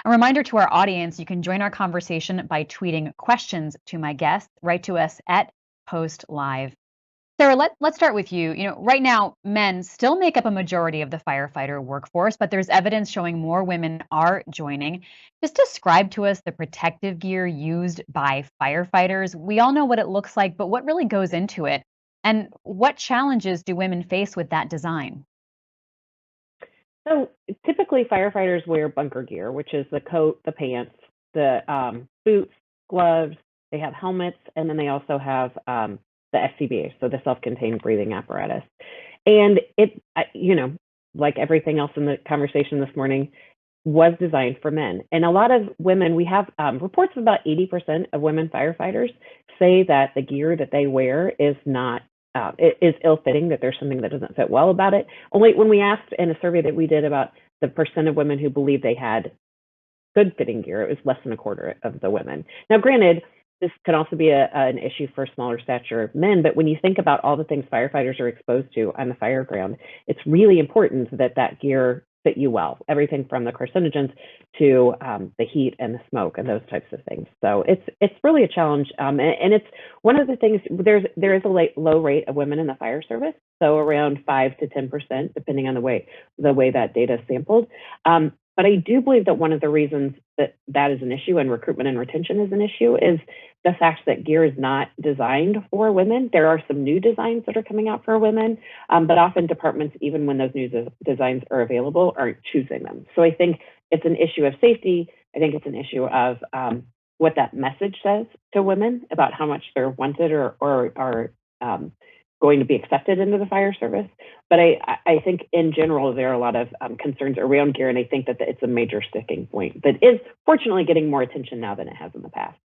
A reminder to our audience, you can join our conversation by tweeting questions to my guests. Write to us at Post Live. Sarah, let's start with you. Right now, men still make up a majority of the firefighter workforce, but there's evidence showing more women are joining. Just describe to us the protective gear used by firefighters. We all know what it looks like, but what really goes into it? And what challenges do women face with that design? So typically firefighters wear bunker gear, which is the coat, the pants, the boots, gloves. They have helmets, and then they also have the SCBA, so the self-contained breathing apparatus. And like everything else in the conversation this morning, was designed for men. And a lot of women, we have reports of about 80% of women firefighters say that the gear that they wear is not it is ill-fitting, that there's something that doesn't fit well about it. Only when we asked in a survey that we did about the percent of women who believed they had good fitting gear, it was less than a quarter of the women. Now, granted, this could also be an issue for smaller stature men, but when you think about all the things firefighters are exposed to on the fire ground, it's really important that that gear fit you well, everything from the carcinogens to the heat and the smoke and those types of things. So it's really a challenge, and it's one of the things. There is a low rate of women in the fire service, so around 5 to 10%, depending on the way that data is sampled. But I do believe that one of the reasons that is an issue and recruitment and retention is an issue is the fact that gear is not designed for women. There are some new designs that are coming out for women, but often departments, even when those new designs are available, aren't choosing them. So I think it's an issue of safety. I think it's an issue of what that message says to women about how much they're wanted or are going to be accepted into the fire service. But I think in general, there are a lot of concerns around gear, and I think that it's a major sticking point that is fortunately getting more attention now than it has in the past.